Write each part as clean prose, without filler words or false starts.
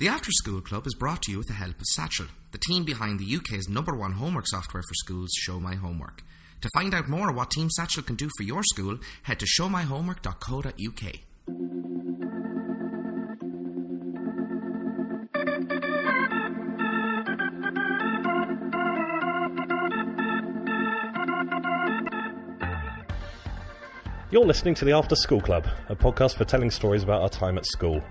The After School Club is brought to you with the help of Satchel, the team behind the UK's #1 homework software for schools, Show My Homework. To find out more what Team Satchel can do for your school, head to showmyhomework.co.uk. You're listening to the After School Club, a podcast for telling stories about our time at school.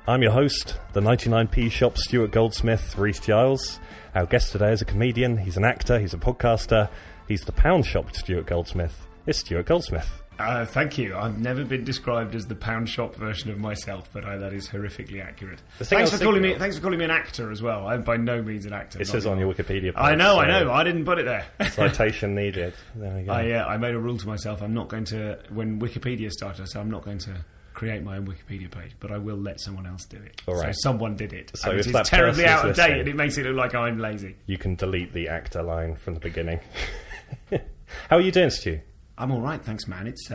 I'm your host, the 99p shop Stuart Goldsmith, Reece Giles. Our guest today is a comedian, he's an actor, he's a podcaster, he's the pound shop Stuart Goldsmith. It's Stuart Goldsmith. Thank you. I've never been described as the pound shop version of myself, but that is horrificaally accurate. Thanks for calling me an actor as well. I'm by no means an actor. It says on your Wikipedia page. I know. I didn't put it there. Citation needed. There we go. I made a rule to myself. I'm not going to, when Wikipedia started, so I'm not going to create my own Wikipedia page, but I will let someone else do it. All right. So someone did it. So and if it's terribly out of date, and it makes it look like I'm lazy. You can delete the actor line from the beginning. How are you doing, Stu? I'm all right, thanks, man. It's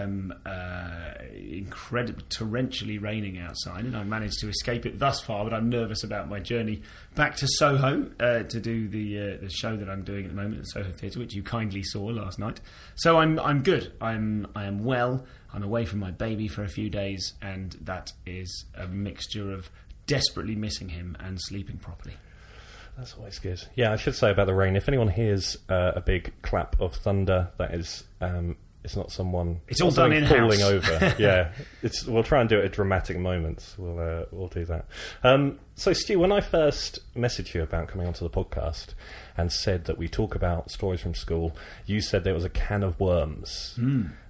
incredibly torrentially raining outside, and I've managed to escape it thus far. But I'm nervous about my journey back to Soho to do the show that I'm doing at the moment at Soho Theatre, which you kindly saw last night. So I'm good. I am well. I'm away from my baby for a few days, and that is a mixture of desperately missing him and sleeping properly. That's always good. Yeah, I should say about the rain, if anyone hears a big clap of thunder, that is, it's not someone. It's all done in-house. Falling over. Yeah, we'll try and do it at dramatic moments. We'll do that. So, Stu, when I first messaged you about coming onto the podcast and said that we talk about stories from school, you said there was a can of worms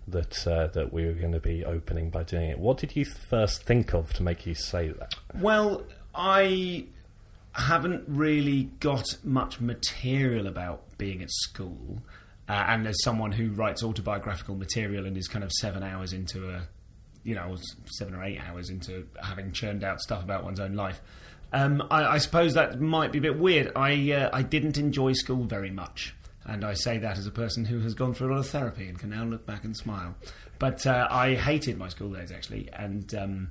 that we were going to be opening by doing it. What did you first think of to make you say that? Well, I haven't really got much material about being at school, and as someone who writes autobiographical material and is kind of 7 hours into 7 or 8 hours into having churned out stuff about one's own life, I suppose that might be a bit weird. I didn't enjoy school very much, and I say that as a person who has gone through a lot of therapy and can now look back and smile. But I hated my school days, actually, and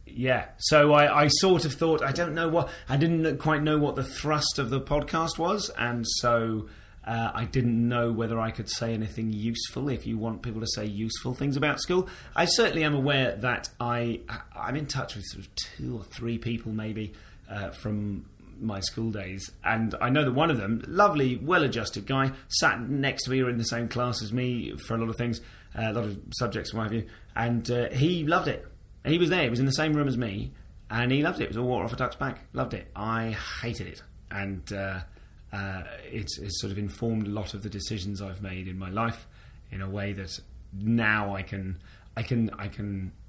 yeah, so I sort of thought, I didn't quite know what the thrust of the podcast was, and so I didn't know whether I could say anything useful, if you want people to say useful things about school. I certainly am aware that I'm in touch with sort of 2 or 3 people maybe from my school days, and I know that one of them, lovely, well-adjusted guy, sat next to me or in the same class as me for a lot of things, a lot of subjects from my view, and he loved it. He was there, he was in the same room as me, and he loved it. It was all water off a duck's back. Loved it. I hated it. And it's sort of informed a lot of the decisions I've made in my life in a way that now I can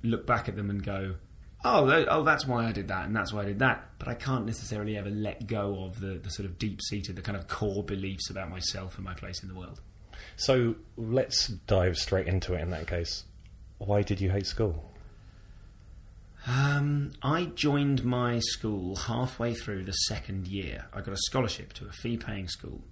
look back at them and go, oh, that's why I did that, and that's why I did that. But I can't necessarily ever let go of the sort of deep-seated, the kind of core beliefs about myself and my place in the world. So let's dive straight into it in that case. Why did you hate school? I joined my school halfway through the second year. I got a scholarship to a fee-paying school.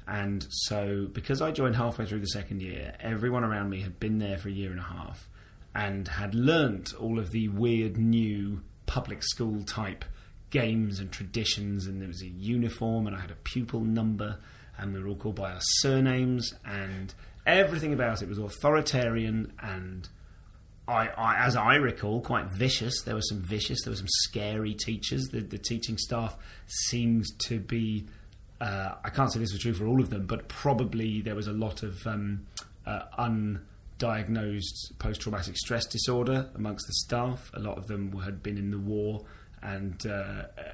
And so, because I joined halfway through the second year, everyone around me had been there for a year and a half and had learnt all of the weird new public school type games and traditions, and there was a uniform and I had a pupil number and we were all called by our surnames, and everything about it was authoritarian and as I recall, quite vicious. There were some scary teachers. The teaching staff seemed to be, I can't say this was true for all of them, but probably there was a lot of undiagnosed post-traumatic stress disorder amongst the staff. A lot of them had been in the war. And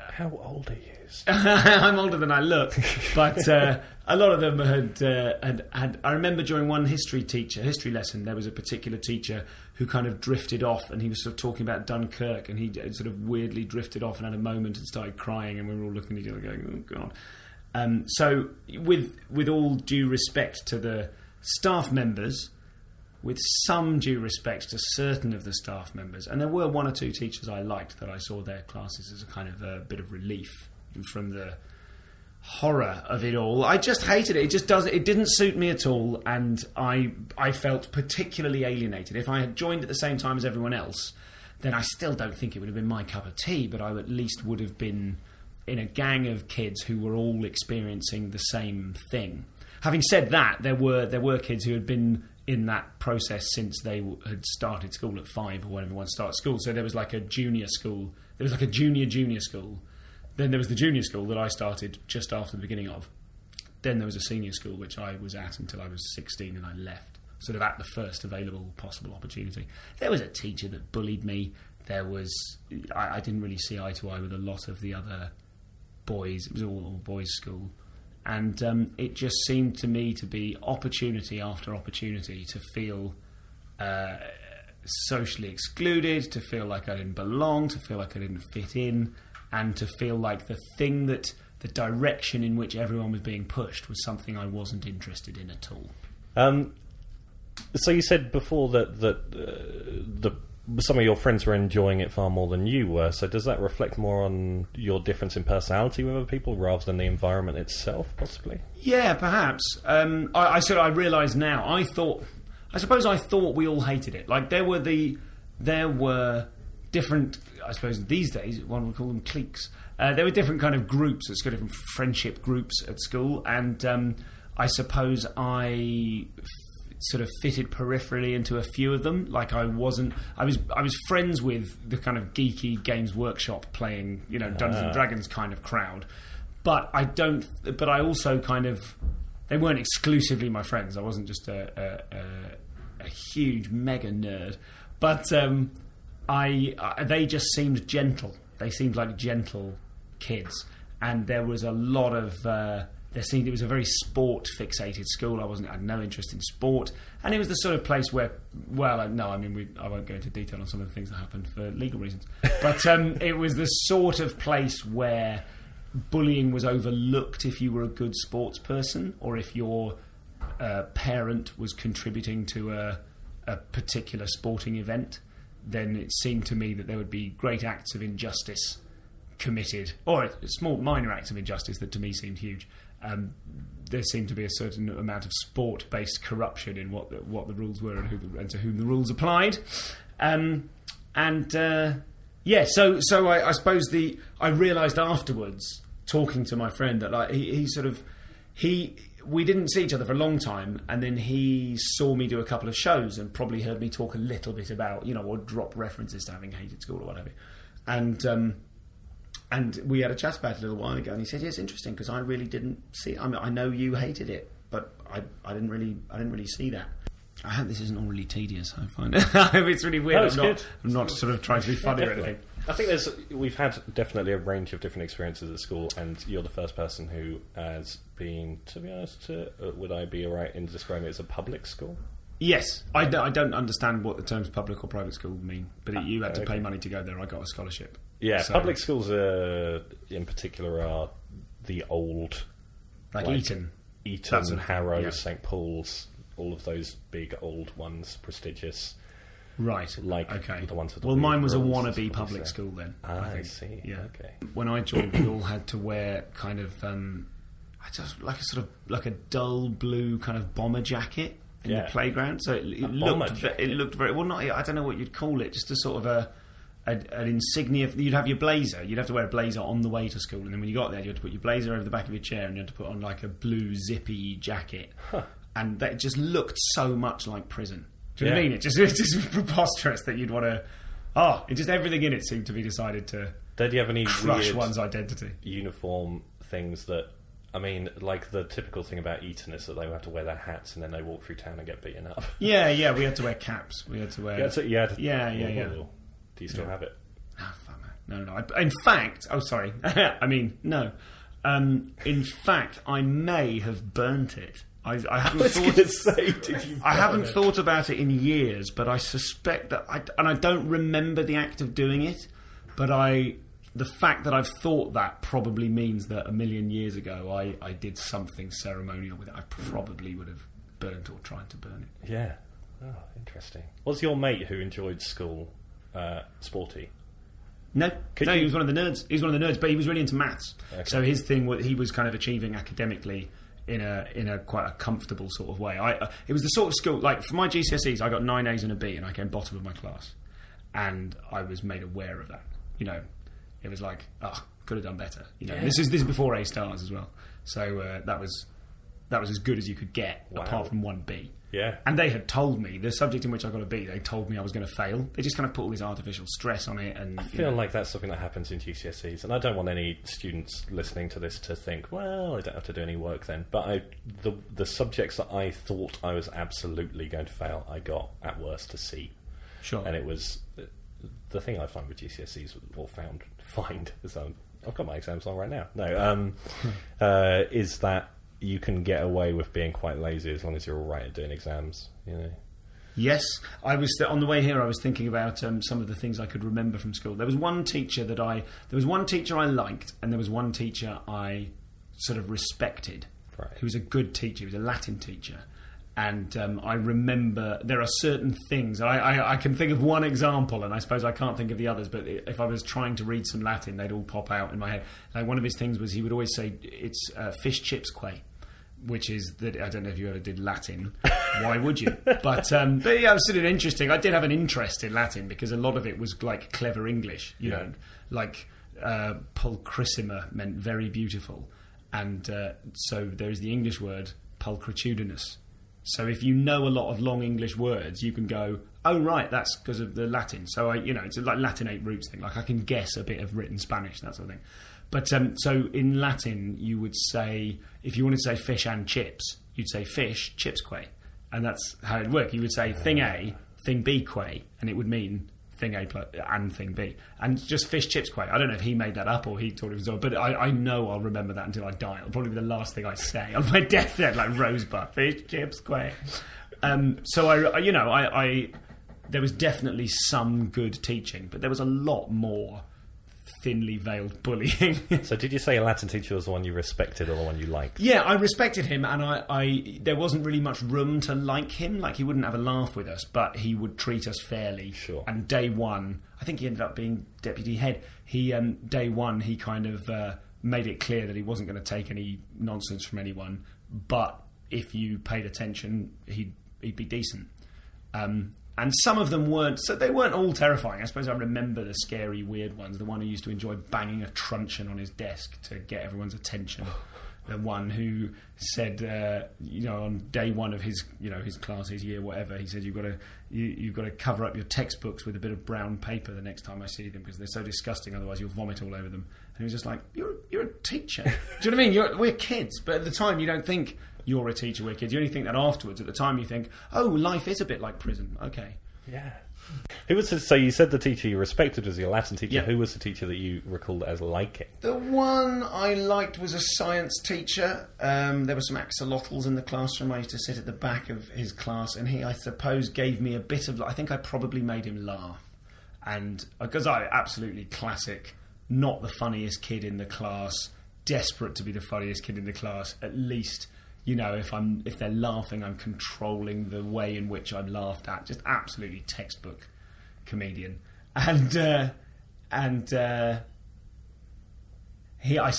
how old are you? I'm older than I look, but a lot of them had. I remember during one history lesson, there was a particular teacher who kind of drifted off, and he was sort of talking about Dunkirk, and he sort of weirdly drifted off and had a moment and started crying, and we were all looking at each other going, "Oh God." So, with all due respect to the staff members, with some due respect to certain of the staff members, and there were 1 or 2 teachers I liked that I saw their classes as a kind of a bit of relief from the horror of it all. I just hated it. It didn't suit me at all, and I felt particularly alienated. If I had joined at the same time as everyone else, then I still don't think it would have been my cup of tea, but I at least would have been in a gang of kids who were all experiencing the same thing. Having said that, there were kids who had been in that process since they had started school at 5 or when everyone starts school. So there was like a junior school. There was like a junior school. Then there was the junior school that I started just after the beginning of. Then there was a senior school, which I was at until I was 16 and I left. Sort of at the first available possible opportunity. There was a teacher that bullied me. There was... I didn't really see eye to eye with a lot of the other boys. It was all boys' school. And it just seemed to me to be opportunity after opportunity to feel socially excluded, to feel like I didn't belong, to feel like I didn't fit in, and to feel like the direction in which everyone was being pushed was something I wasn't interested in at all. So you said before that some of your friends were enjoying it far more than you were. So does that reflect more on your difference in personality with other people rather than the environment itself, possibly? Yeah, perhaps. I realise now. I suppose I thought we all hated it. Like there were different. I suppose these days one would call them cliques. There were different kind of groups at school, different friendship groups at school, and I suppose I sort of fitted peripherally into a few of them. Like I was friends with the kind of geeky Games Workshop playing, Dungeons and Dragons kind of crowd. But I also kind of, they weren't exclusively my friends. I wasn't just a huge mega nerd. But they just seemed gentle. They seemed like gentle kids. And there was a lot of... it was a very sport-fixated school. I had no interest in sport, and it was the sort of place where, I won't go into detail on some of the things that happened for legal reasons, but it was the sort of place where bullying was overlooked if you were a good sports person, or if your parent was contributing to a particular sporting event. Then it seemed to me that there would be great acts of injustice committed, or small minor acts of injustice that to me seemed huge. There seemed to be a certain amount of sport-based corruption in what the rules were and to whom the rules applied. So I suppose I realised afterwards, talking to my friend, that we didn't see each other for a long time, and then he saw me do a couple of shows and probably heard me talk a little bit about, or drop references to having hated school or whatever. And we had a chat about it a little while ago, and he said, "Yeah, it's interesting because I really didn't see it. I mean, I know you hated it, but I didn't really see that." I hope this isn't all really tedious. I find it. It's really weird. No, I'm not sort of trying to be funny or anything. I think we've had definitely a range of different experiences at school, and you're the first person who has been, to be honest, would I be alright in describing it as a public school? Yes, I don't understand what the terms public or private school mean, but you had to pay money to go there. I got a scholarship. Yeah, so. Public schools in particular are the old... Like Eton, Harrow, St Paul's, all of those big old ones, prestigious. Right, like okay. The ones with the well, mine was a wannabe public school then. I see, yeah. Okay. When I joined, we all had to wear kind of... like a dull blue kind of bomber jacket in the playground. So it looked very... Well, not... I don't know what you'd call it, just a sort of an insignia. You'd have your blazer. You'd have to wear a blazer on the way to school, and then when you got there, you had to put your blazer over the back of your chair, and you had to put on like a blue zippy jacket, and that just looked so much like prison. Do you know what I mean? It's just preposterous that you'd want to. Just everything in it seemed to be decided to. Did you have any crush weird one's identity? Uniform things that. I mean, like the typical thing about Eton is that they have to wear their hats and then they walk through town and get beaten up. Yeah, we had to wear caps. We had to wear. Yeah. Do you still have it? Oh, fuck man. No. In fact, sorry. I mean, no. In fact, I may have burnt it. I haven't thought about it in years, but I suspect that I don't remember the act of doing it, but the fact that I've thought that probably means that a million years ago I did something ceremonial with it. I probably would have burnt or tried to burn it. Yeah. Oh, interesting. Was your mate who enjoyed school sporty? No, he was one of the nerds. But he was really into maths. Okay. So his thing was he was kind of achieving academically in a quite a comfortable sort of way. It was the sort of school, like for my GCSEs, I got 9 A's and a B, and I came bottom of my class. and I was made aware of that. It was like, could have done better. This is before A stars as well. So that was as good as you could get, apart from 1B. Yeah. And they had told me, the subject in which I got a B, they told me I was going to fail. They just kind of put all this artificial stress on it. And I feel like that's something that happens in GCSEs, and I don't want any students listening to this to think, well, I don't have to do any work then. But the subjects that I thought I was absolutely going to fail, I got at worst a C. Sure. And it was the thing I find with GCSEs, or find, so I've got my exams on right now. No, is that you can get away with being quite lazy as long as you're all right at doing exams. Yes, I was on the way here. I was thinking about some of the things I could remember from school. There was one teacher I liked, and there was one teacher I sort of respected. Right. Who was a good teacher. He was a Latin teacher. And I remember there are certain things. I can think of one example, and I suppose I can't think of the others, but if I was trying to read some Latin, they'd all pop out in my head. Like one of his things was he would always say, it's fish chips quay, which is that, I don't know if you ever did Latin. Why would you? But yeah, it was sort of interesting. I did have an interest in Latin because a lot of it was like clever English, like pulchrissima meant very beautiful. And so there's the English word pulchritudinous. So if you know a lot of long English words, you can go, oh, right, that's because of the Latin. So, it's like Latinate roots thing. Like I can guess a bit of written Spanish, that sort of thing. But so in Latin, you would say, if you wanted to say fish and chips, you'd say fish, chips quay. And that's how it worked. You would say thing A, thing B quay, and it would mean thing A and thing B. And just fish, chips quay. I don't know if he made that up or he thought it was all, but I know I'll remember that until I die. It'll probably be the last thing I say on my deathbed, like Rosebud, fish, chips quay. So I there was definitely some good teaching, but there was a lot more thinly veiled bullying. So did you say a Latin teacher was the one you respected or the one you liked? Yeah, I respected him, and I there wasn't really much room to like him. Like, he wouldn't have a laugh with us, but he would treat us fairly. Sure. And day one, I think he ended up being deputy head. Day one, he kind of made it clear that he wasn't going to take any nonsense from anyone, but if you paid attention, he'd be decent. And some of them weren't, so they weren't all terrifying. I suppose I remember the scary, weird ones. The one who used to enjoy banging a truncheon on his desk to get everyone's attention. The one who said, on day one of his class, his year, whatever, he said, you've got to cover up your textbooks with a bit of brown paper the next time I see them because they're so disgusting. Otherwise, you'll vomit all over them. And he was just like, you're a teacher. Do you know what I mean? We're kids, but at the time, you don't think you're a teacher, we're kids. You only think that afterwards. At the time, you think, oh, life is a bit like prison. Okay. Yeah. So you said the teacher you respected was your Latin teacher. Yeah. Who was the teacher that you recalled as liking? The one I liked was a science teacher. There were some axolotls in the classroom. I used to sit at the back of his class, and he, I suppose, gave me a bit of... I think I probably made him laugh. And because I absolutely classic, not the funniest kid in the class, desperate to be the funniest kid in the class, at least... if they're laughing, I'm controlling the way in which I'm laughed at. Just absolutely textbook comedian. So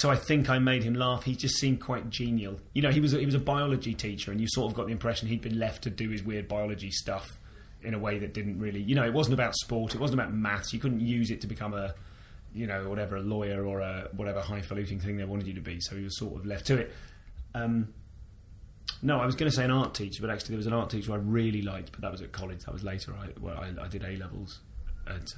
I think I made him laugh. He just seemed quite genial. He was a biology teacher, and you sort of got the impression he'd been left to do his weird biology stuff in a way that didn't really... it wasn't about sport, it wasn't about maths. You couldn't use it to become a lawyer or a whatever highfalutin thing they wanted you to be. So he was sort of left to it. No, I was going to say an art teacher, but actually there was an art teacher I really liked, but that was at college. That was later. I did A-levels at...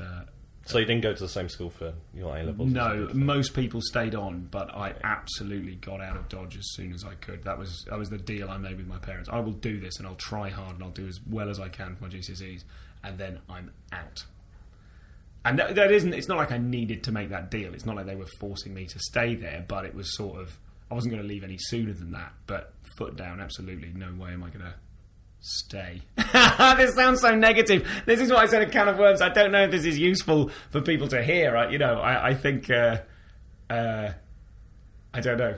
So you didn't go to the same school for your A-levels? No, most people stayed on, but I absolutely got out of Dodge as soon as I could. That was the deal I made with my parents. I will do this, and I'll try hard, and I'll do as well as I can for my GCSEs, and then I'm out. And that isn't... It's not like I needed to make that deal. It's not like they were forcing me to stay there, but it was sort of... I wasn't going to leave any sooner than that, but foot down, absolutely. No way am I going to stay. This sounds so negative. This is what I said, a can of worms. I don't know if this is useful for people to hear. I think... I don't know.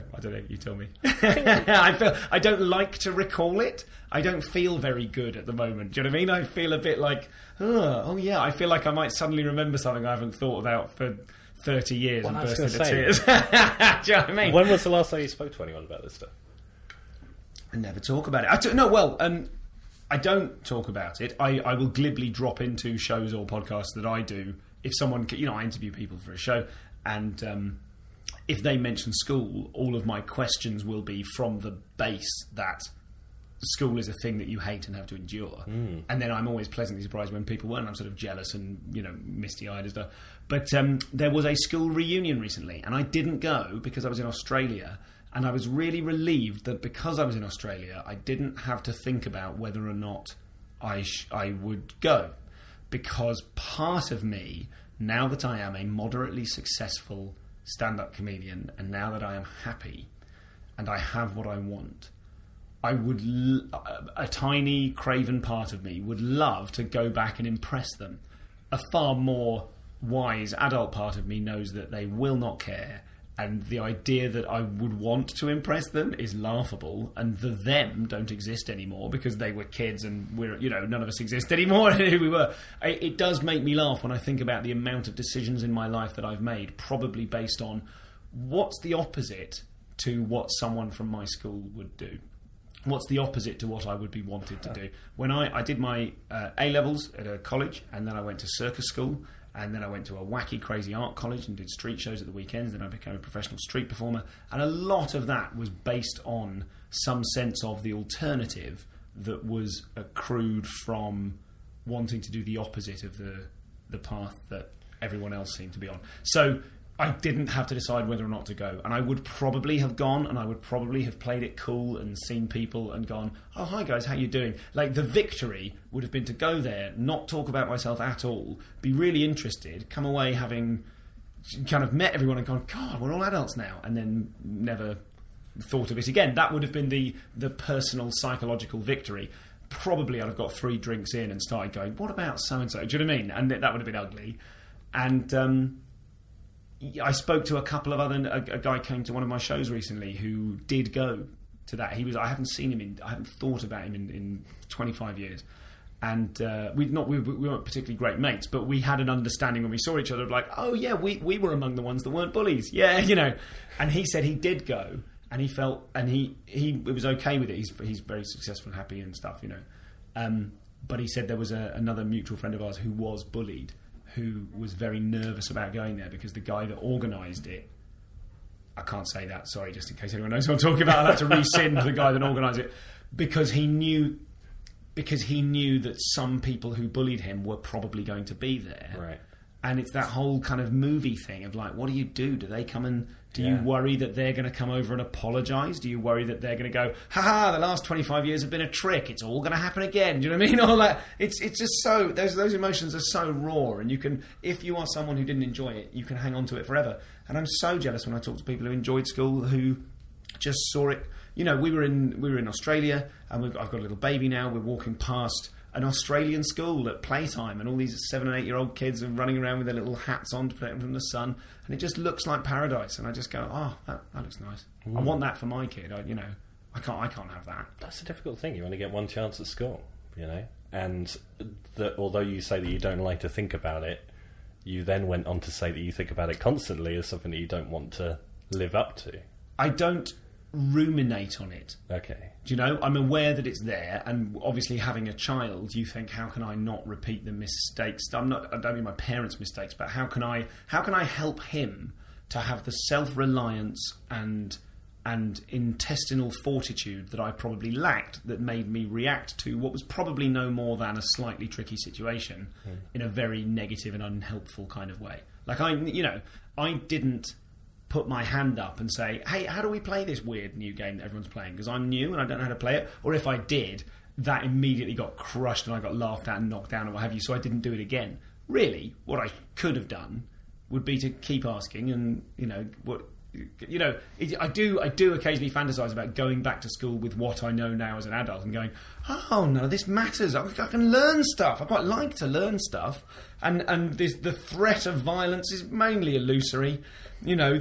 You tell me. I don't like to recall it. I don't feel very good at the moment. Do you know what I mean? I feel a bit like, oh yeah, I feel like I might suddenly remember something I haven't thought about for 30 years and burst into tears. Do you know what I mean? When was the last time you spoke to anyone about this stuff? I never talk about it. I don't talk about it. I will glibly drop into shows or podcasts that I do. If someone, I interview people for a show, and if they mention school, all of my questions will be from the base that school is a thing that you hate and have to endure. And then I'm always pleasantly surprised when people weren't. I'm sort of jealous and, misty-eyed and stuff. But there was a school reunion recently, and I didn't go because I was in Australia. And I was really relieved that because I was in Australia, I didn't have to think about whether or not I would go. Because part of me, now that I am a moderately successful stand-up comedian, and now that I am happy, and I have what I want, I would, a tiny craven part of me would love to go back and impress them. A far more wise adult part of me knows that they will not care, and the idea that I would want to impress them is laughable, and the them don't exist anymore because they were kids and we're, none of us exist anymore. Who we were. It does make me laugh when I think about the amount of decisions in my life that I've made, probably based on what's the opposite to what someone from my school would do. What's the opposite to what I would be wanted to do? When I did my A-levels at a college, and then I went to circus school, and then I went to a wacky, crazy art college and did street shows at the weekends. Then I became a professional street performer. And a lot of that was based on some sense of the alternative that was accrued from wanting to do the opposite of the path that everyone else seemed to be on. So I didn't have to decide whether or not to go. And I would probably have gone, and I would probably have played it cool and seen people and gone, oh, hi guys, how you doing? Like, the victory would have been to go there, not talk about myself at all, be really interested, come away having kind of met everyone and gone, God, we're all adults now, and then never thought of it again. That would have been the personal psychological victory. Probably I'd have got 3 drinks in and started going, what about so-and-so? Do you know what I mean? And that would have been ugly. And I spoke to a couple of a guy came to one of my shows recently who did go to that. I haven't seen him I haven't thought about him in 25 years. And we weren't particularly great mates, but we had an understanding when we saw each other of like, oh yeah, we were among the ones that weren't bullies. Yeah, And he said he did go, and he felt, and he was okay with it. He's very successful and happy and stuff, But he said there was another mutual friend of ours who was bullied, who was very nervous about going there because the guy that organised it, I can't say that, sorry, just in case anyone knows what I'm talking about, I'll have to rescind the guy that organised it, because he knew that some people who bullied him were probably going to be there. Right. And it's that whole kind of movie thing of like, what do you do? Do they come and... Do you worry that they're going to come over and apologise? Do you worry that they're going to go, ha-ha, the last 25 years have been a trick, it's all going to happen again? Do you know what I mean? All that. It's just so... Those emotions are so raw, and you can... If you are someone who didn't enjoy it, you can hang on to it forever. And I'm so jealous when I talk to people who enjoyed school, who just saw it... we were in Australia, and I've got a little baby now, we're walking past an Australian school at playtime, and all these 7 and 8 year old kids are running around with their little hats on to protect them from the sun, and it just looks like paradise. And I just go, oh, that looks nice. I want that for my kid. I can't have that. That's a difficult thing. You only get one chance at school, and although you say that you don't like to think about it, you then went on to say that you think about it constantly as something that you don't want to live up to. I don't ruminate on it. Okay. Do you know? I'm aware that it's there, and obviously having a child, you think, how can I not repeat the mistakes? I don't mean my parents' mistakes, but how can I help him to have the self-reliance and intestinal fortitude that I probably lacked, that made me react to what was probably no more than a slightly tricky situation in a very negative and unhelpful kind of way. Like I didn't put my hand up and say, hey, how do we play this weird new game that everyone's playing? Because I'm new and I don't know how to play it. Or if I did, that immediately got crushed and I got laughed at and knocked down and what have you, so I didn't do it again. Really, what I could have done would be to keep asking, and I do occasionally fantasize about going back to school with what I know now as an adult and going, oh, none of this matters. I can learn stuff. I quite like to learn stuff. And the threat of violence is mainly illusory. I know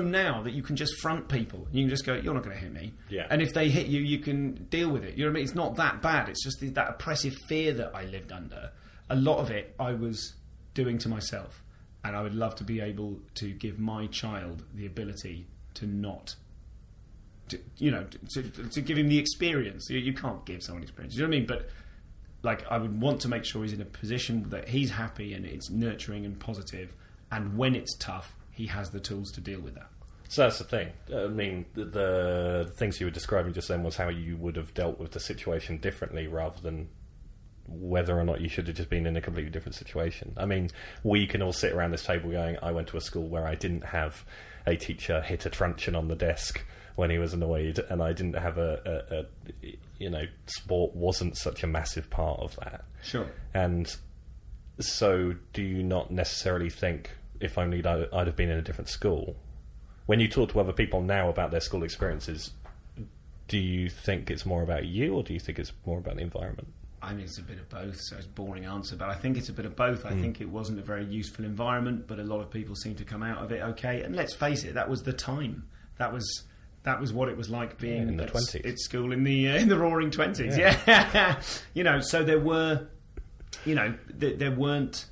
now that you can just front people. You can just go, you're not going to hit me. Yeah. And if they hit you, you can deal with it. You know what I mean? It's not that bad. It's just that oppressive fear that I lived under. A lot of it I was doing to myself. And I would love to be able to give my child the ability to not to give him the experience. You can't give someone experience. You know what I mean? But like, I would want to make sure he's in a position that he's happy and it's nurturing and positive, and when it's tough, he has the tools to deal with that. So that's the thing. I mean, the things you were describing just then was how you would have dealt with the situation differently, rather than whether or not you should have just been in a completely different situation. I mean, we can all sit around this table going, I went to a school where I didn't have a teacher hit a truncheon on the desk when he was annoyed, and I didn't have sport wasn't such a massive part of that. Sure. And so do you not necessarily think, if only I'd have been in a different school? When you talk to other people now about their school experiences, do you think it's more about you, or do you think it's more about the environment? I mean, it's a bit of both, so it's a boring answer, but I think it's a bit of both. I think it wasn't a very useful environment, but a lot of people seem to come out of it okay. And let's face it, that was the time. That was what it was like being in the 20s. At school in the Roaring 20s. Yeah. So there were, there weren't.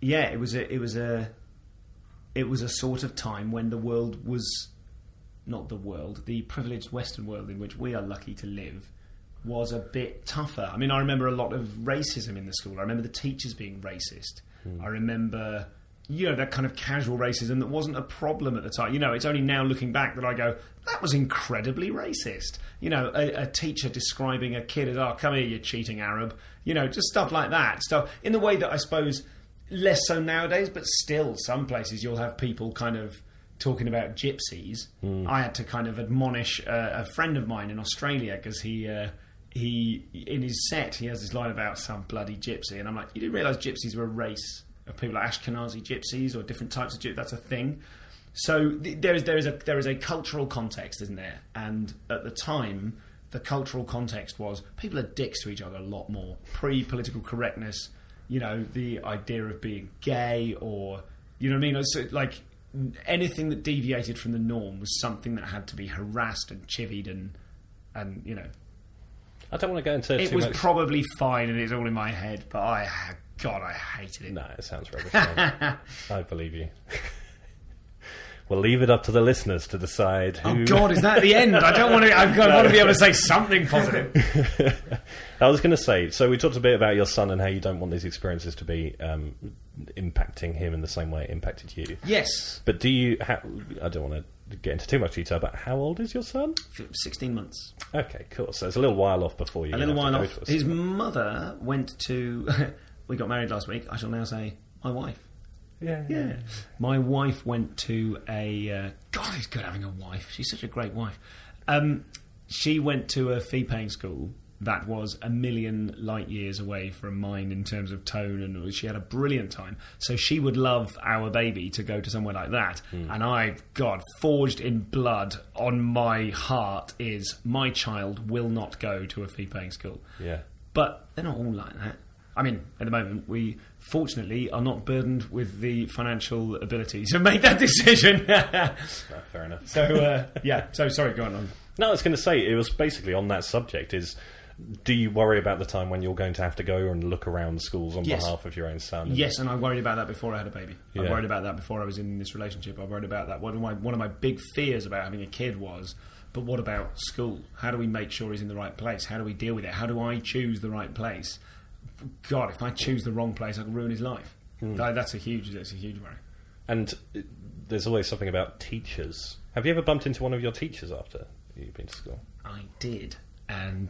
Yeah, it was a sort of time when the world was not the world, the privileged Western world in which we are lucky to live, was a bit tougher. I mean, I remember a lot of racism in the school. I remember the teachers being racist. I remember, that kind of casual racism that wasn't a problem at the time. It's only now looking back that I go, that was incredibly racist. A teacher describing a kid as, oh, come here, you cheating Arab. Just stuff like that. Stuff in the way that I suppose less so nowadays, but still some places you'll have people kind of talking about gypsies. I had to kind of admonish a friend of mine in Australia because he in his set he has this line about some bloody gypsy, and I'm like, you didn't realise gypsies were a race of people, like Ashkenazi gypsies or different types of gypsies. That's a thing. So there is a cultural context, isn't there? And at the time, the cultural context was people are dicks to each other a lot more. Pre-political correctness, the idea of being gay, or what I mean. So, like, anything that deviated from the norm was something that had to be harassed and chivied and I don't want to go into it too was much. Probably fine, and it's all in my head, but I hated it. No, it sounds rubbish. I believe you. We'll leave it up to the listeners to decide who... Oh God, is that the end? I don't want to... I want to be able to say something positive. I was going to say, so we talked a bit about your son and how you don't want these experiences to be impacting him in the same way it impacted you. Yes. But do you... I don't want to get into too much detail, but how old is your son? 16 months. Okay, cool. So it's a little while off before you... A little while off. His mother went to... We got married last week. I shall now say my wife. Yeah. My wife went to a... God, it's good having a wife. She's such a great wife. She went to a fee-paying school that was a million light years away from mine in terms of tone, and she had a brilliant time. So she would love our baby to go to somewhere like that. And forged in blood on my heart is my child will not go to a fee-paying school. Yeah. But they're not all like that. I mean, at the moment, we fortunately are not burdened with the financial ability to make that decision. Fair enough. So, So, sorry, go on. No, I was going to say, it was basically on that subject, is... Do you worry about the time when you're going to have to go and look around schools on behalf of your own son? Yes, and I worried about that before I had a baby. I worried about that before I was in this relationship. I worried about that. One of my big fears about having a kid was, but what about school? How do we make sure he's in the right place? How do we deal with it? How do I choose the right place? God, if I choose the wrong place, I can ruin his life. That's a huge worry. And there's always something about teachers. Have you ever bumped into one of your teachers after you've been to school? I did. And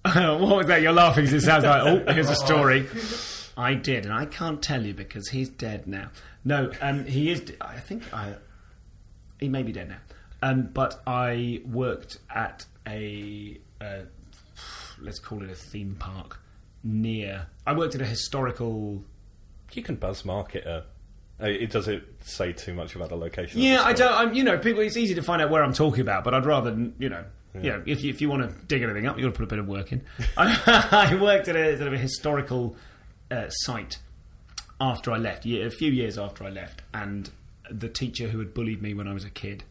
what was that? You're laughing because it sounds like, oh, here's a story. I did, and I can't tell you because he's dead now. No, he is. I think he may be dead now. But I worked at a let's call it a theme park near. I worked at a historical. You can buzzmark it. It doesn't say too much about the location. Yeah, I don't. People. It's easy to find out where I'm talking about, but I'd rather, if you want to dig anything up, you've got to put a bit of work in. I worked at a sort of a historical site after I left, a few years after I left, and the teacher who had bullied me when I was a kid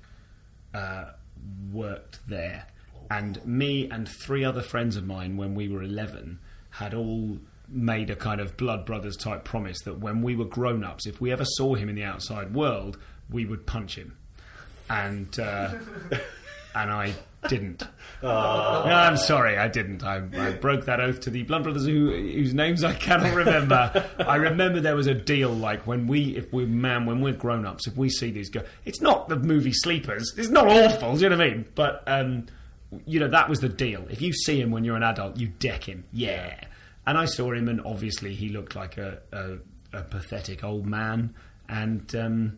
worked there, and me and 3 other friends of mine when we were 11 had all made a kind of blood brothers type promise that when we were grown-ups, if we ever saw him in the outside world, we would punch him. And I didn't. No, I'm sorry, I didn't. I broke that oath to the blood brothers whose names I cannot remember. I remember there was a deal like when we're grown-ups, if we see these guys, it's not the movie Sleepers. It's not awful, do you know what I mean? But that was the deal. If you see him when you're an adult, you deck him. Yeah. And I saw him, and obviously he looked like a pathetic old man, and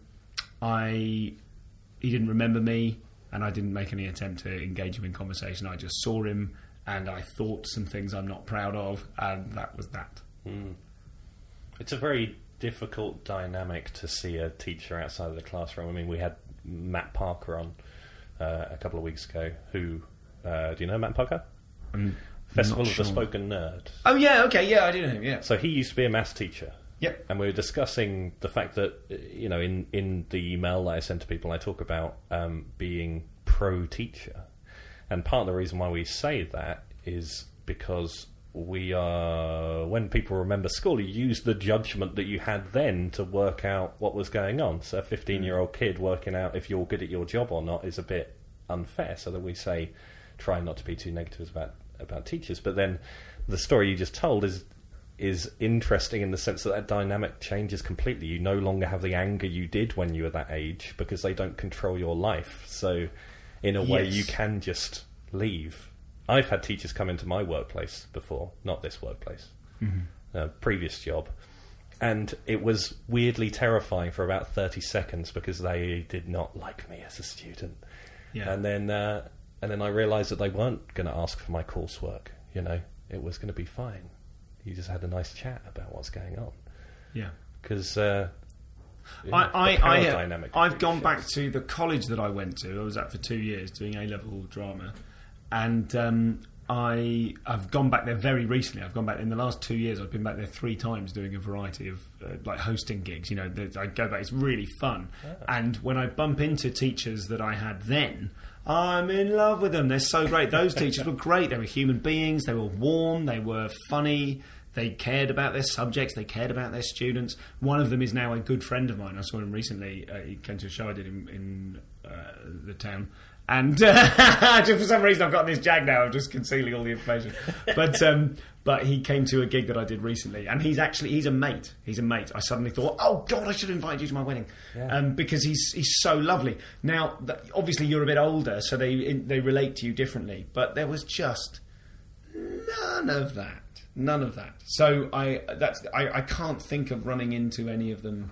he didn't remember me, and I didn't make any attempt to engage him in conversation. I just saw him, and I thought some things I'm not proud of, and that was that. It's a very difficult dynamic to see a teacher outside of the classroom. I mean, we had Matt Parker on a couple of weeks ago, who... do you know Matt Parker? Festival of the Spoken Nerd. Oh, yeah, okay, yeah, I do know him, yeah. So he used to be a maths teacher. Yep. And we were discussing the fact that, in the email that I send to people, I talk about being pro-teacher. And part of the reason why we say that is because we are, when people remember school, you use the judgment that you had then to work out what was going on. So a 15-year-old kid working out if you're good at your job or not is a bit unfair. So that we say, try not to be too negative about teachers. But then the story you just told is interesting in the sense that dynamic changes completely. You no longer have the anger you did when you were that age because they don't control your life. So in a way you can just leave. I've had teachers come into my workplace before, not this workplace, previous job, and it was weirdly terrifying for about 30 seconds because they did not like me as a student. Yeah. And then I realised that they weren't going to ask for my coursework. It was going to be fine. You just had a nice chat about what's going on. Yeah. Because I've gone back to the college that I went to. I was at for 2 years doing A-level drama. And I've gone back there very recently. I've gone back in the last 2 years. I've been back there 3 times doing a variety of hosting gigs. I go back. It's really fun. Yeah. And when I bump into teachers that I had then, I'm in love with them. They're so great. Those teachers were great. They were human beings. They were warm. They were funny. They cared about their subjects. They cared about their students. One of them is now a good friend of mine. I saw him recently. He came to a show I did in the town. And just for some reason I've got this jag now. I'm just concealing all the information. But he came to a gig that I did recently, and he's a mate. He's a mate. I suddenly thought, oh God, I should have invited you to my wedding, because he's so lovely. Now, obviously, you're a bit older, so they relate to you differently. But there was just none of that. None of that. So I can't think of running into any of them.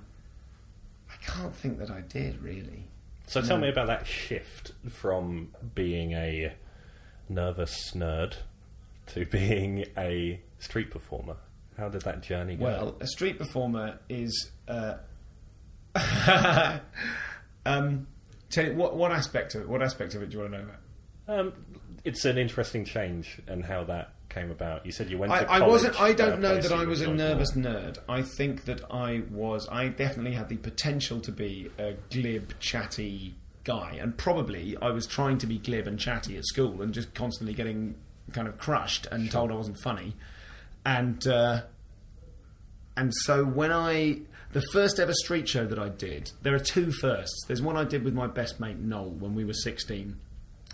I can't think that I did really. So tell me about that shift from being a nervous nerd to being a street performer. How did that journey go? Well, a street performer is... tell you, what aspect of it? What aspect of it do you want to know about? It's an interesting change and how that came about. You said you went to college. I don't know that I was a nervous nerd. I think that I definitely had the potential to be a glib, chatty guy, and probably I was trying to be glib and chatty at school and just constantly getting kind of crushed and told I wasn't funny. And so when the first ever street show that I did, there are 2 firsts. There's one I did with my best mate Noel when we were 16.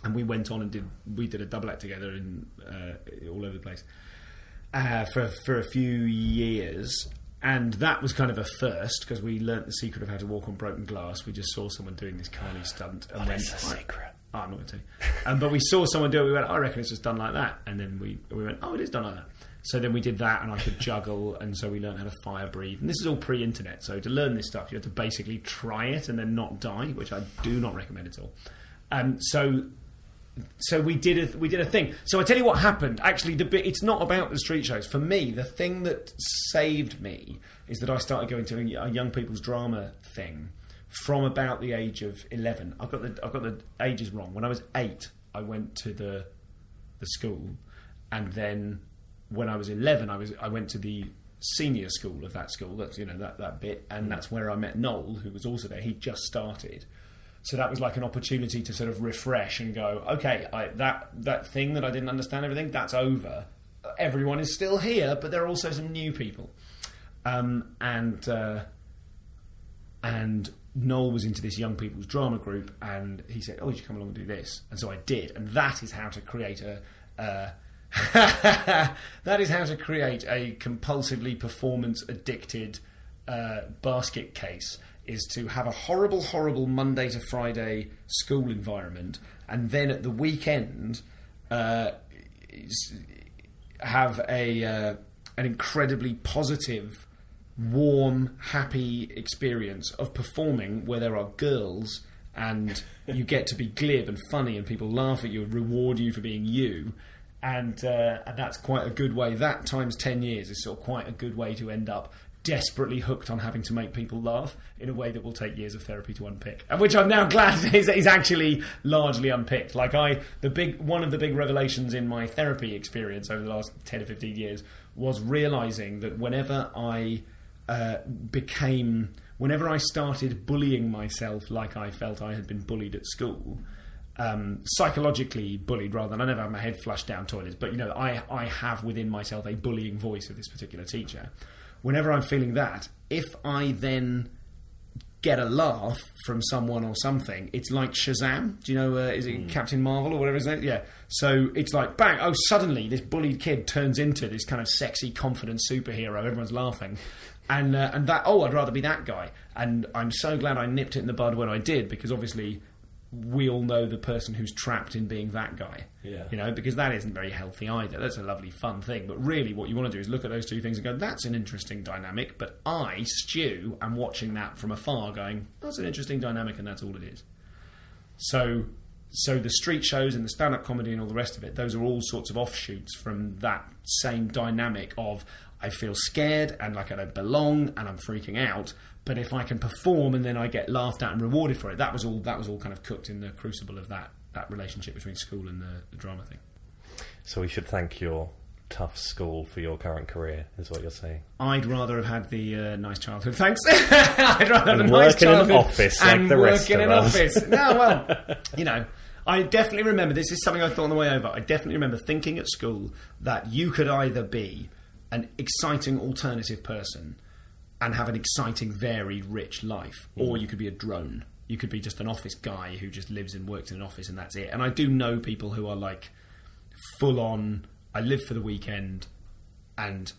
And we went on and did a double act together in all over the place for a few years, and that was kind of a first because we learnt the secret of how to walk on broken glass. We just saw someone doing this carny stunt, and it's a secret. I'm not going to tell you. But we saw someone do it. We went, I reckon it's just done like that, and then we went, oh, it is done like that. So then we did that, and I could juggle, and so we learned how to fire breathe. And this is all pre-internet, so to learn this stuff, you have to basically try it and then not die, which I do not recommend at all. So we did a thing. So I tell you what happened. Actually, it's not about the street shows. For me, the thing that saved me is that I started going to a young people's drama thing from about the age of 11. I've got the ages wrong. When I was 8, I went to the school, and then when I was 11, I went to the senior school of that school. That's that bit, and that's where I met Noel, who was also there. He'd just started. So that was like an opportunity to sort of refresh and go, okay, that thing that I didn't understand everything, that's over. everyone is still here, but there are also some new people. And Noel was into this young people's drama group, and he said, "Oh, you should come along and do this." And so I did, and that is how to create a compulsively performance addicted basket case. Is to have a horrible Monday to Friday school environment, and then at the weekend have an incredibly positive, warm, happy experience of performing where there are girls and you get to be glib and funny and people laugh at you and reward you for being you, and that's quite a good way. That times 10 years is sort of quite a good way to end up desperately hooked on having to make people laugh in a way that will take years of therapy to unpick, and which I'm now glad is actually largely unpicked. Like one of the big revelations in my therapy experience over the last 10 or 15 years was realising that whenever I started bullying myself like I felt I had been bullied at school, psychologically bullied rather than I never had my head flushed down toilets, but I have within myself a bullying voice of this particular teacher. Whenever I'm feeling that, if I then get a laugh from someone or something, it's like Shazam. Do you know, is it Captain Marvel or whatever his name? Yeah. So it's like, bang, oh, suddenly this bullied kid turns into this kind of sexy, confident superhero. Everyone's laughing. And that, oh, I'd rather be that guy. And I'm so glad I nipped it in the bud when I did, because obviously we all know the person who's trapped in being that guy. Yeah. Because that isn't very healthy either. That's a lovely, fun thing. But really what you want to do is look at those two things and go, that's an interesting dynamic. But I, Stu, am watching that from afar going, that's an interesting dynamic, and that's all it is. So the street shows and the stand-up comedy and all the rest of it, those are all sorts of offshoots from that same dynamic of I feel scared and like I don't belong and I'm freaking out. But if I can perform and then I get laughed at and rewarded for it, that was all kind of cooked in the crucible of that relationship between school and the drama thing. So we should thank your tough school for your current career, is what you're saying. I'd rather have had the nice childhood. Thanks. I'd rather have a nice childhood and work in an office like the rest of us. And work in an office. No, well, I definitely remember, this is something I thought on the way over, I definitely remember thinking at school that you could either be an exciting alternative person and have an exciting, varied, rich life, or you could be a drone. You could be just an office guy who just lives and works in an office and that's it. And I do know people who are like full on, I live for the weekend, and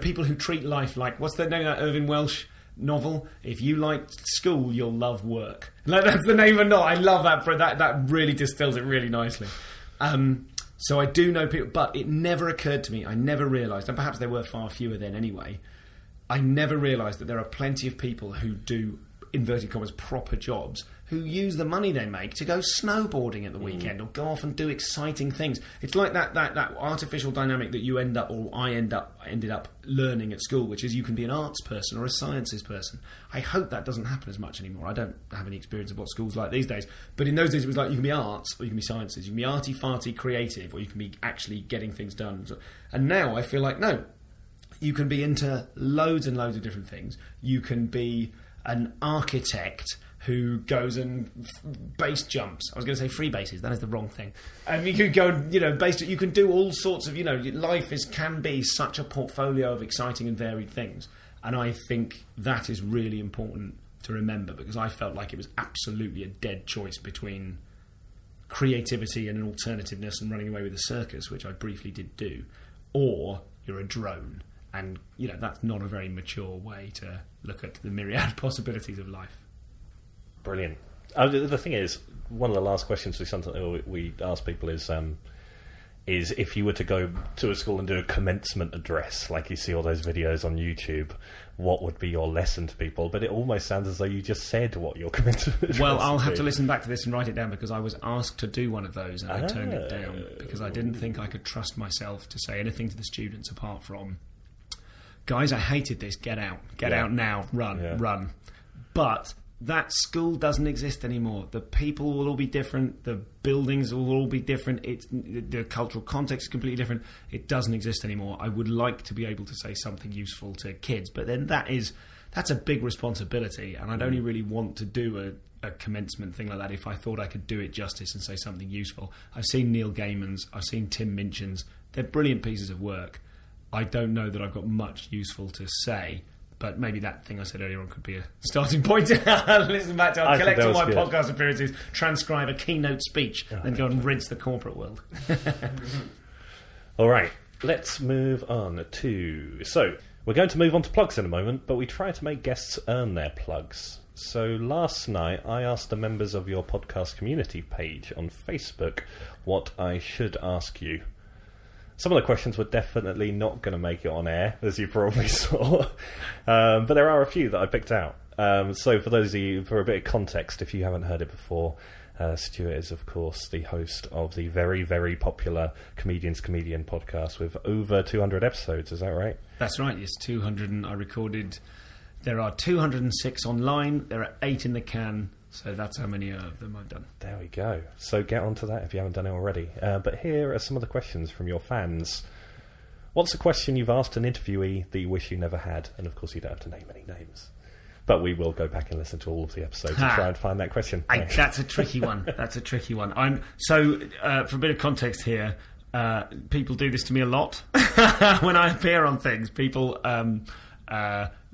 people who treat life like, what's the name of that Irving Welsh novel? If you like school, you'll love work. Like, that's the name of it. I love that. That really distills it really nicely. So I do know people, but it never occurred to me, I never realised, and perhaps there were far fewer then anyway, I never realised that there are plenty of people who do, inverted commas, proper jobs, who use the money they make to go snowboarding at the weekend or go off and do exciting things. It's like that artificial dynamic that you ended up learning at school, which is you can be an arts person or a sciences person. I hope that doesn't happen as much anymore. I don't have any experience of what school's like these days, but in those days it was like you can be arts or you can be sciences, you can be arty-farty creative, or you can be actually getting things done. And now I feel like, no, you can be into loads and loads of different things. You can be an architect who goes and base jumps. I was going to say free bases. That is the wrong thing. You could go, you can do all sorts of, life can be such a portfolio of exciting and varied things. And I think that is really important to remember, because I felt like it was absolutely a dead choice between creativity and an alternativeness and running away with a circus, which I briefly did do, or you're a drone. And, that's not a very mature way to look at the myriad possibilities of life. Brilliant. The thing is, one of the last questions we ask people is if you were to go to a school and do a commencement address, like you see all those videos on YouTube, what would be your lesson to people? But it almost sounds as though you just said what your commencement address Well, I'll have to listen back to this and write it down, because I was asked to do one of those and I turned it down because I didn't think I could trust myself to say anything to the students apart from, guys, I hated this, get out out now, run. But that school doesn't exist anymore. The people will all be different, the buildings will all be different, the cultural context is completely different. It doesn't exist anymore. I would like to be able to say something useful to kids, but then that's a big responsibility, and I'd only really want to do a commencement thing like that if I thought I could do it justice and say something useful. I've seen Neil Gaiman's, I've seen Tim Minchin's. They're brilliant pieces of work. I don't know that I've got much useful to say, but maybe that thing I said earlier on could be a starting point. Listen back to, I'll collect all my podcast appearances, transcribe a keynote speech, then go and rinse the corporate world. All right, let's move on to... So, we're going to move on to plugs in a moment, but we try to make guests earn their plugs. So last night I asked the members of your podcast community page on Facebook what I should ask you. Some of the questions were definitely not going to make it on air, as you probably saw, but there are a few that I picked out. So for those of you, for a bit of context, if you haven't heard it before, Stuart is, of course, the host of the very, very popular Comedian podcast with over 200 episodes. Is that right? That's right. Yes, 200. And I recorded. There are 206 online. There are 8 in the can. So that's how many of them I've done. There we go. So get onto that if you haven't done it already. But here are some of the questions from your fans. What's a question you've asked an interviewee that you wish you never had? And of course, you don't have to name any names. But we will go back and listen to all of the episodes and try and find that question. That's a tricky one. That's a tricky one. For a bit of context here, people do this to me a lot. When I appear on things, people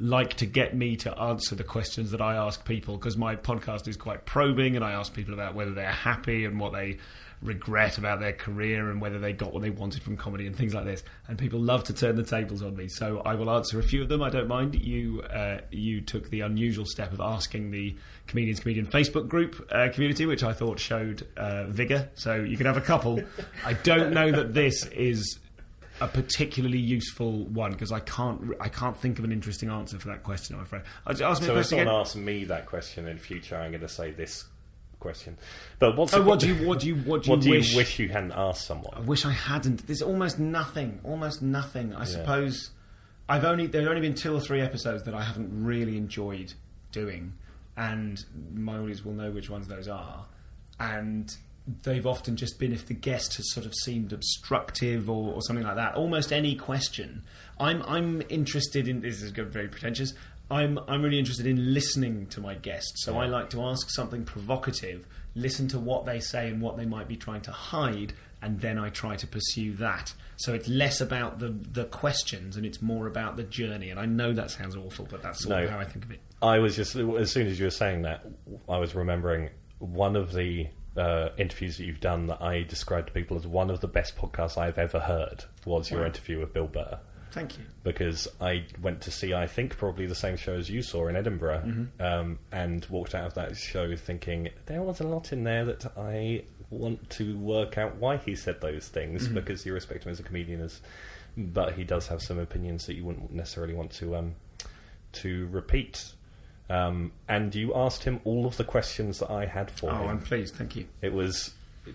like to get me to answer the questions that I ask people, because my podcast is quite probing, and I ask people about whether they're happy and what they regret about their career and whether they got what they wanted from comedy and things like this. And people love to turn the tables on me, so I will answer a few of them. I don't mind. You took the unusual step of asking the Comedian Facebook group community, which I thought showed vigour, so you can have a couple. I don't know that this is a particularly useful one, because I can't think of an interesting answer for that question, I'm afraid. Ask me so a question if someone again. asks me that question in future, I'm going to say this question. But what do you wish you hadn't asked someone? I wish I hadn't. There's almost nothing. I suppose there's only been 2 or 3 episodes that I haven't really enjoyed doing, and my audience will know which ones those are. And they've often just been if the guest has sort of seemed obstructive or something like that. Almost any question. I'm interested in. This is very pretentious. I'm really interested in listening to my guests. So I like to ask something provocative, listen to what they say and what they might be trying to hide, and then I try to pursue that. So it's less about the questions and it's more about the journey. And I know that sounds awful, but that's sort of how I think of it. I was just, as soon as you were saying that, I was remembering one of the interviews that you've done that I described to people as one of the best podcasts I've ever heard was your interview with Bill Burr. Thank you. Because I went to see, I think, probably the same show as you saw in Edinburgh, and walked out of that show thinking there was a lot in there that I want to work out why he said those things, because you respect him as a comedian, but he does have some opinions that you wouldn't necessarily want to repeat. And you asked him all of the questions that I had for him. Oh, I'm pleased. Thank you. It was,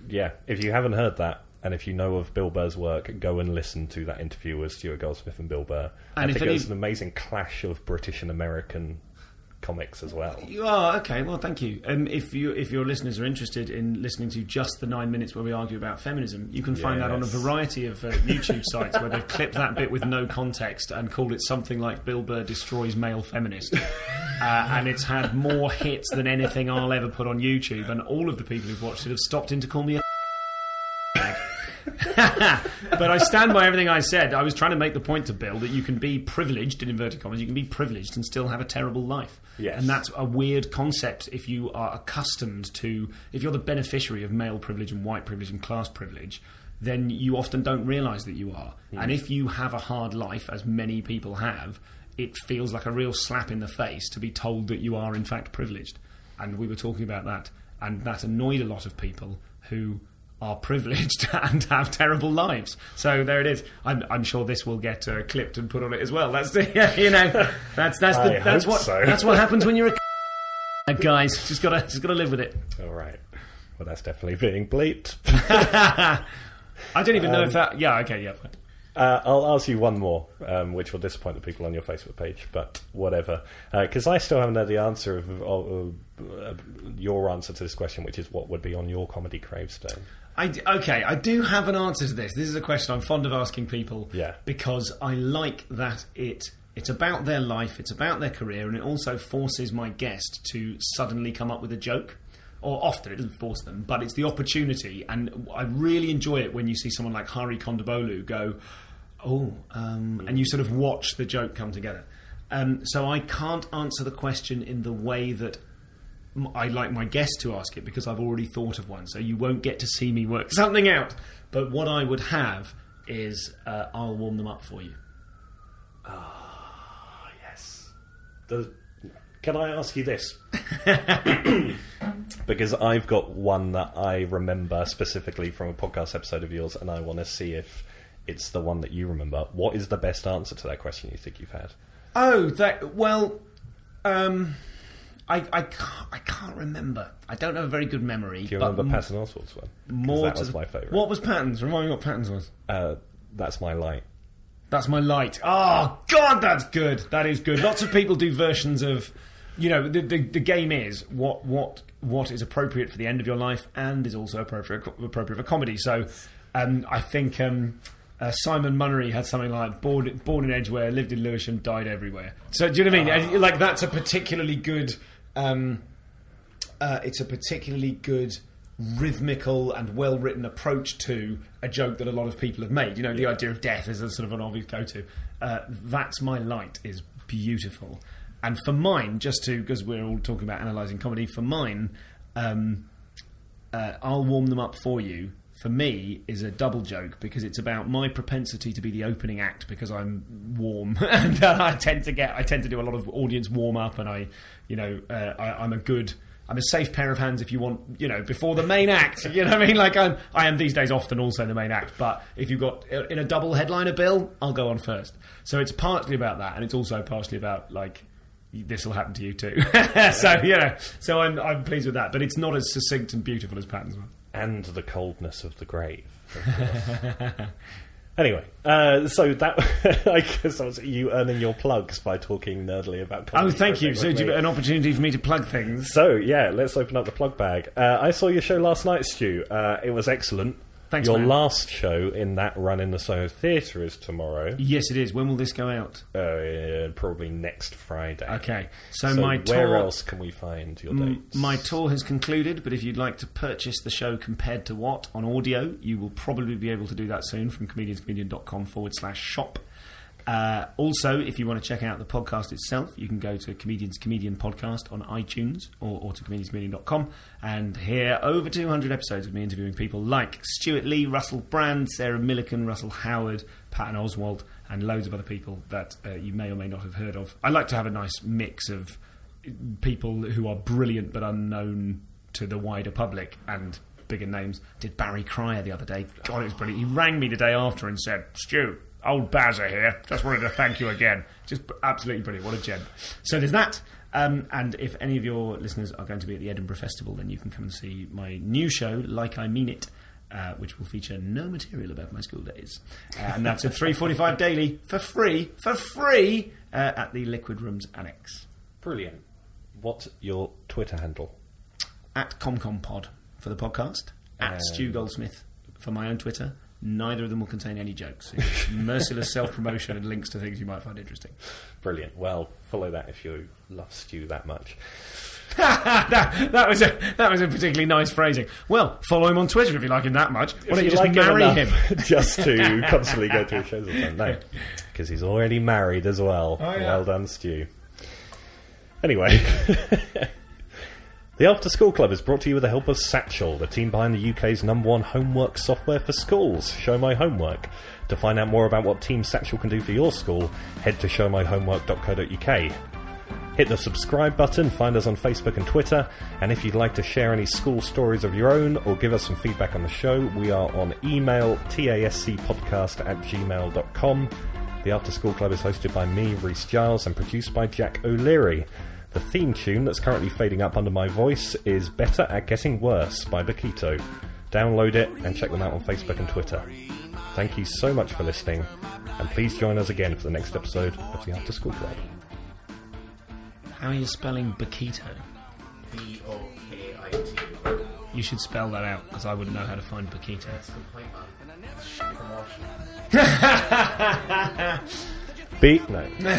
if you haven't heard that, and if you know of Bill Burr's work, go and listen to that interview with Stuart Goldsmith and Bill Burr. And I think it was an amazing clash of British and American comics as well. You are? Okay, well, thank you. If your listeners are interested in listening to just the 9 minutes where we argue about feminism, you can find that on a variety of YouTube sites where they've clipped that bit with no context and called it something like Bill Burr Destroys Male Feminist. And it's had more hits than anything I'll ever put on YouTube, and all of the people who've watched it have stopped in to call me a but I stand by everything I said. I was trying to make the point to Bill that you can be privileged, in inverted commas, you can be privileged and still have a terrible life. Yes. And that's a weird concept if you are accustomed to, if you're the beneficiary of male privilege and white privilege and class privilege, then you often don't realise that you are. And if you have a hard life, as many people have, it feels like a real slap in the face to be told that you are in fact privileged. And we were talking about that, and that annoyed a lot of people who are privileged and have terrible lives. So there it is. I'm sure this will get clipped and put on it as well. That's that's what happens when you're a guys. Just gotta live with it. All right. Well, that's definitely being bleeped. I don't even know if that. Yeah. Okay. Yeah. I'll ask you one more, which will disappoint the people on your Facebook page, but whatever. Because I still haven't had the answer of your answer to this question, which is what would be on your comedy gravestone. I do have an answer to this. This is a question I'm fond of asking people, because I like that it's about their life, it's about their career, and it also forces my guest to suddenly come up with a joke, or often it doesn't force them, but it's the opportunity, and I really enjoy it when you see someone like Hari Kondabolu go, and you sort of watch the joke come together. So I can't answer the question in the way that I like my guest to ask it, because I've already thought of one, so you won't get to see me work something out. But what I would have is I'll warm them up for you. Yes. Can I ask you this? Because I've got one that I remember specifically from a podcast episode of yours, and I want to see if it's the one that you remember. What is the best answer to that question you think you've had? I can't remember. I don't have a very good memory. Do you remember Patton Oswalt's one? That was my favourite. What was Patton's? Remind me what Patton's was. That's My Light. That's My Light. Oh, God, that's good. That is good. Lots of people do versions of... the game is what is appropriate for the end of your life and is also appropriate for comedy. So I think... Simon Munnery had something like born in Edgware, lived in Lewisham, died everywhere. So do you know what I mean? Like, that's a particularly good. It's a particularly good rhythmical and well written approach to a joke that a lot of people have made. The idea of death is a sort of an obvious go to. That's My Light is beautiful. And for mine, because we're all talking about analysing comedy, for mine, I'll warm them up for you. For me, is a double joke, because it's about my propensity to be the opening act because I'm warm, and I tend to do a lot of audience warm up, and I'm a safe pair of hands if you want, before the main act. You know what I mean? Like I am these days often also the main act, but if you've got in a double headliner bill, I'll go on first. So it's partly about that, and it's also partially about like, this will happen to you too. So I'm pleased with that, but it's not as succinct and beautiful as Patton's one. And the coldness of the grave. Anyway, so that I guess that was you earning your plugs by talking nerdly about comedy. Oh, thank you. So an opportunity for me to plug things. So, yeah, let's open up the plug bag. I saw your show last night, Stu. It was excellent. Thanks, Your man. last show in that run in the Soho Theatre is tomorrow. Yes, it is. When will this go out? Probably next Friday. Okay. So my tour... Where else can we find your dates? My tour has concluded, but if you'd like to purchase the show Compared to What on audio, you will probably be able to do that soon from comedianscomedian.com/shop. Also, if you want to check out the podcast itself, you can go to Comedians Comedian Podcast on iTunes or to comedianscomedian.com and hear over 200 episodes of me interviewing people like Stuart Lee, Russell Brand, Sarah Millican, Russell Howard, Patton Oswalt, and loads of other people that you may or may not have heard of. I like to have a nice mix of people who are brilliant but unknown to the wider public and bigger names. Did Barry Cryer the other day. God, it was brilliant. He rang me the day after and said, "Stu, old Bazza here. Just wanted to thank you again." Just absolutely brilliant. What a gem. So there's that. And if any of your listeners are going to be at the Edinburgh Festival, then you can come and see my new show, Like I Mean It, which will feature no material about my school days. And that's at 3:45 daily for free, at the Liquid Rooms Annex. Brilliant. What's your Twitter handle? At ComComPod for the podcast. At Stu Goldsmith for my own Twitter. Neither of them will contain any jokes. It's merciless self-promotion and links to things you might find interesting. Brilliant. Well, follow that if you love Stu that much. that was a particularly nice phrasing. Well, follow him on Twitter if you like him that much. Why don't you just marry him? Just to constantly go to his shows with him. No, because he's already married as well. Oh, yeah. Well done, Stu. Anyway... The After School Club is brought to you with the help of Satchel, the team behind the UK's #1 homework software for schools, Show My Homework. To find out more about what Team Satchel can do for your school, head to showmyhomework.co.uk. Hit the subscribe button, find us on Facebook and Twitter, and if you'd like to share any school stories of your own or give us some feedback on the show, we are on email tascpodcast@gmail.com. The After School Club is hosted by me, Rhys Giles, and produced by Jack O'Leary. The theme tune that's currently fading up under my voice is Better at Getting Worse by Bakito. Download it and check them out on Facebook and Twitter. Thank you so much for listening, and please join us again for the next episode of the After School Club. How are you spelling Bakito? B-O-K-I-T. You should spell that out, because I wouldn't know how to find Bakito. That's the point, man. No.